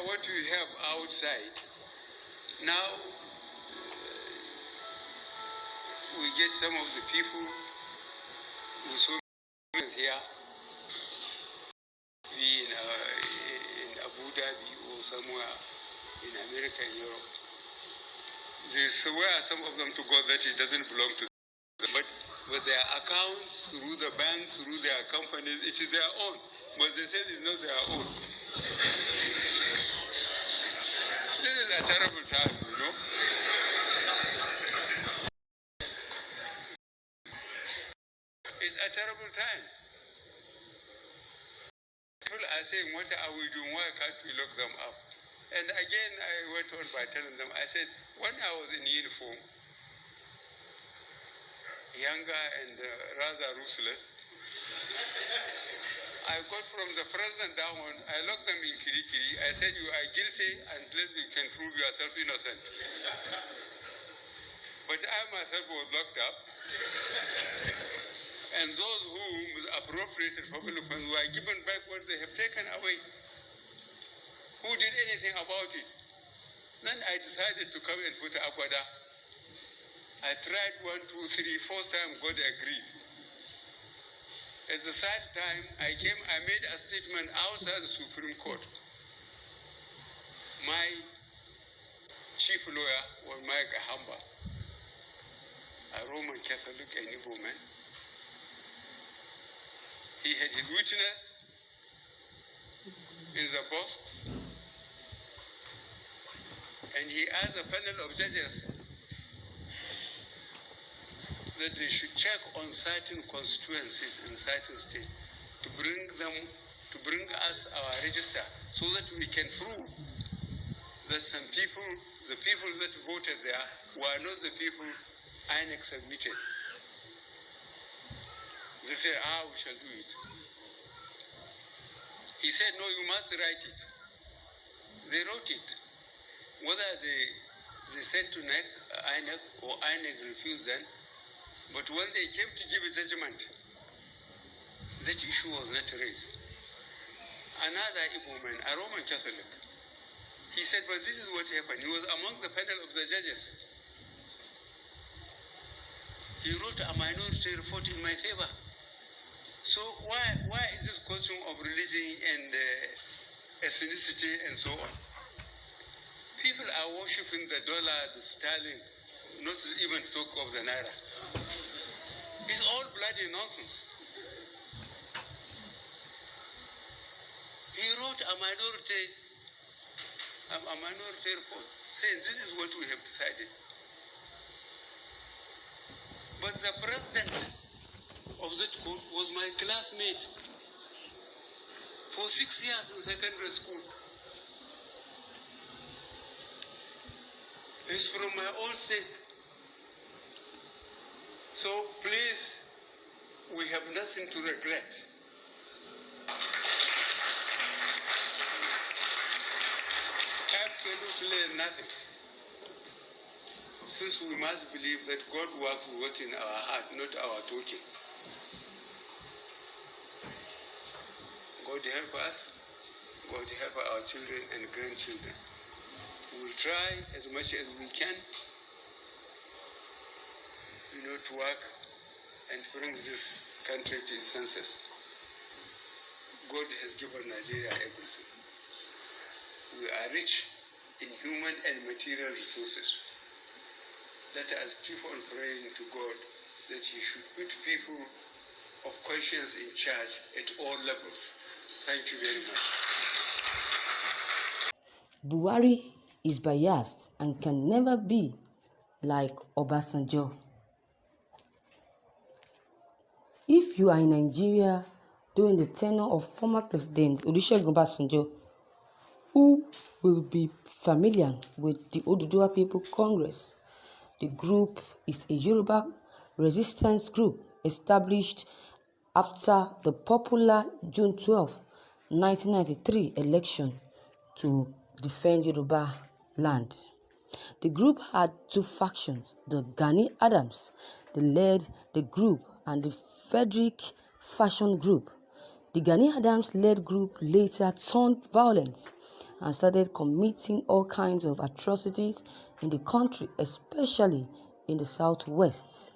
what you have outside, now we get some of the people who saw here, be in Abu Dhabi or somewhere in America and Europe. They swear, some of them, to God that it doesn't belong to them. But with their accounts, through the banks, through their companies, it is their own. But they say it's not their own. This is a terrible time, you know. It's a terrible time. People are saying, what are we doing? Why can't we lock them up? And again, I went on by telling them, I said, when I was in uniform, younger and rather ruthless, I got from the president down, I locked them in Kirikiri. I said, you are guilty unless you can prove yourself innocent. But I myself was locked up. And those who appropriated public funds were given back what they have taken away. Who did anything about it? Then I decided to come and put Akwada. I tried 1, 2, 3, fourth time God agreed. At the third time I came, I made a statement outside the Supreme Court. My chief lawyer was Mike Ahamba, a Roman Catholic and Igbo man. He had his witness in the box, and he asked the panel of judges that they should check on certain constituencies in certain states to bring us our register so that we can prove that some people, the people that voted there, were not the people INEC submitted. They said, we shall do it. He said, no, you must write it. They wrote it. Whether they sent to INEC or INEC refused them, but when they came to give a judgment, that issue was not raised. Another Igbo man, a Roman Catholic, he said, but this is what happened. He was among the panel of the judges. He wrote a minority report in my favor. So why is this question of religion and ethnicity and so on? People are worshipping the dollar, the sterling, not even talk of the naira. It's all bloody nonsense. He wrote a minority report saying this is what we have decided. But the president of that court was my classmate for 6 years in secondary school. He's from my own state. So please, we have nothing to regret. Absolutely nothing. Since we must believe that God works with what's in our heart, not our talking. God help us. God help our children and grandchildren. We will try as much as we can, to work and bring this country to its senses. God has given Nigeria everything. We are rich in human and material resources. Let us keep on praying to God that He should put people of conscience in charge at all levels. Thank you very much. Buhari is biased and can never be like Obasanjo. If you are in Nigeria during the tenure of former President Olusegun Obasanjo, who will be familiar with the Oduduwa People Congress, the group is a Yoruba resistance group established after the popular June 12, 1993 election to defend Yoruba land. The group had two factions, the Gani Adams, they led the group, and the Frederick Fashion Group. The Gani Adams-led group later turned violent and started committing all kinds of atrocities in the country, especially in the southwest.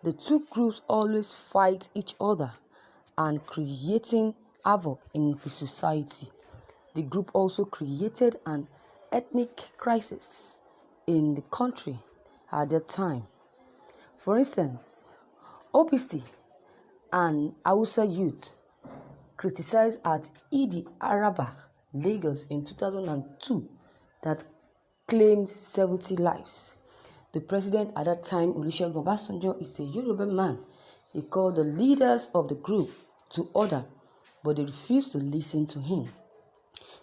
The two groups always fight each other and creating havoc in the society. The group also created an ethnic crisis in the country at that time. For instance, OPC and Hausa youth criticized at Idi Araba, Lagos in 2002 that claimed 70 lives. The president at that time, Olusegun Obasanjo, is a Yoruba man. He called the leaders of the group to order, but they refused to listen to him,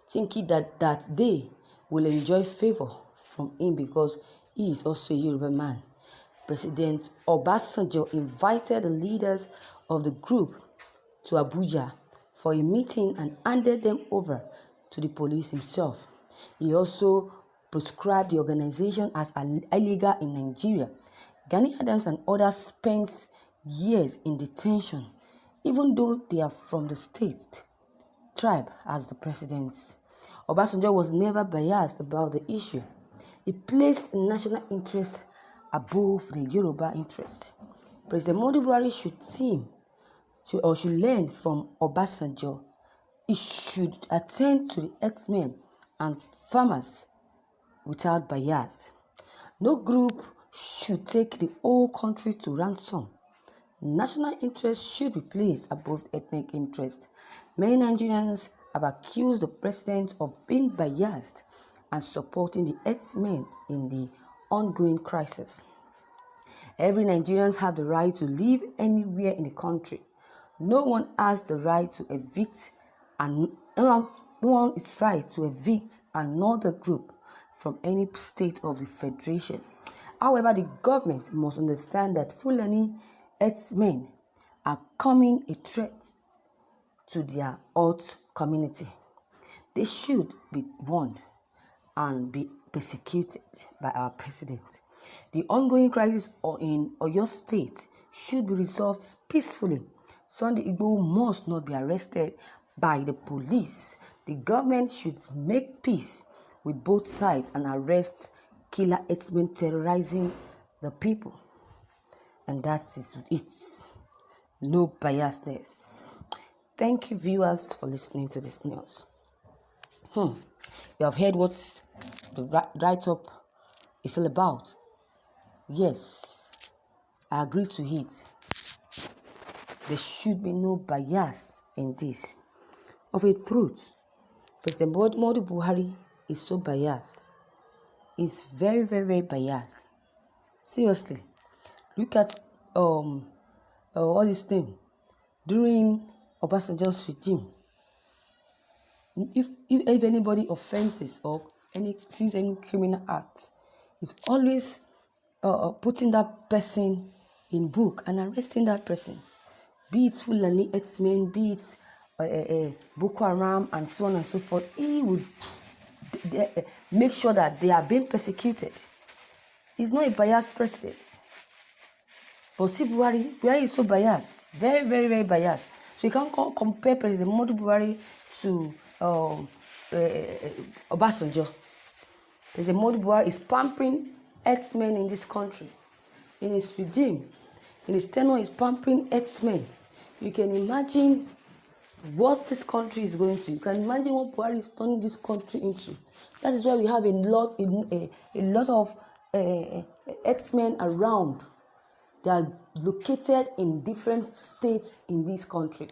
thinking that they will enjoy favor from him because he is also a Yoruba man. President Obasanjo invited the leaders of the group to Abuja for a meeting and handed them over to the police himself. He also proscribed the organization as illegal in Nigeria. Gani Adams and others spent years in detention, even though they are from the state tribe as the presidents. Obasanjo was never biased about the issue. He placed national interest above the Yoruba interest. President Buhari should learn from Obasanjo. He should attend to the herdsmen and farmers without bias. No group should take the whole country to ransom. National interest should be placed above ethnic interest. Many Nigerians have accused the president of being biased and supporting the herdsmen in the ongoing crisis. Every Nigerian has the right to live anywhere in the country. No one has the right to evict and no one is right to evict another group from any state of the federation. However, the government must understand that Fulani herdsmen are becoming a threat to their Earth community. They should be warned and be persecuted by our president. The ongoing crisis in Oyo State should be resolved peacefully. Sunday Igboho must not be arrested by the police. The government should make peace with both sides and arrest killer herdsmen terrorizing the people. And that is it. No biasness. Thank you, viewers, for listening to this news. You have heard what the write-up is all about. Yes, I agree to it. There should be no bias in this. Of a truth, President Buhari is so biased. He's very, very, very biased. Seriously, look at what his name during Obasanjo's regime. If anybody offenses or sees any criminal act, he's always putting that person in book and arresting that person. Be it Fulani herdsmen, be it Boko Haram, and so on and so forth. He would make sure that they are being persecuted. He's not a biased president. But see, Buhari is so biased. Very, very, very biased. So you can't compare President Buhari to Obasanjo. President Buhari is pampering herdsmen in this country. In his regime, in his tenure, is pampering herdsmen. You can imagine what this country is going to. You can imagine what Buhari is turning this country into. That is why we have a lot of herdsmen around. They are located in different states in this country.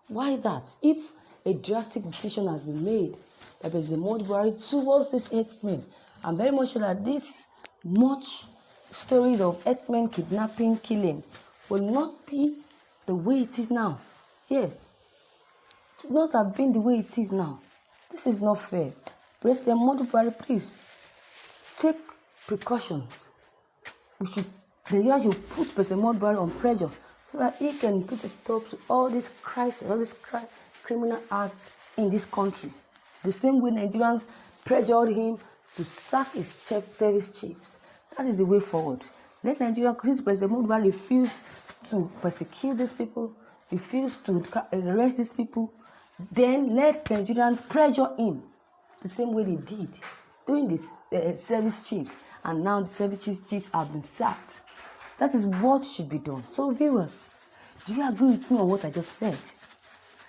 Why that? If a drastic decision has been made by President Buhari towards these herdsmen, I'm very much sure that this much stories of herdsmen kidnapping, killing will not be the way it is now. Yes. It would not have been the way it is now. This is not fair. President Buhari, please take precautions. Nigeria should put President Buhari on pressure so that he can put a stop to all these crises, all these criminal acts in this country. The same way Nigerians pressured him to sack his service chiefs. That is the way forward. Let Nigeria, since President Buhari refused to persecute these people, refused to arrest these people, then let Nigerians pressure him the same way they did during the service chiefs, and now the service chiefs have been sacked. That is what should be done. So viewers, do you agree with me on what I just said?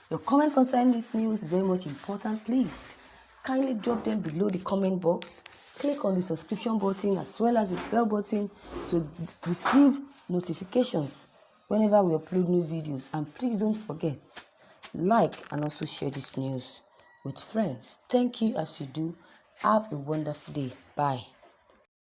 Your comment concerning this news is very much important. Please kindly drop them below the comment box. Click on the subscription button as well as the bell button to receive notifications whenever we upload new videos. And please don't forget, like and also share this news with friends. Thank you as you do. Have a wonderful day. Bye.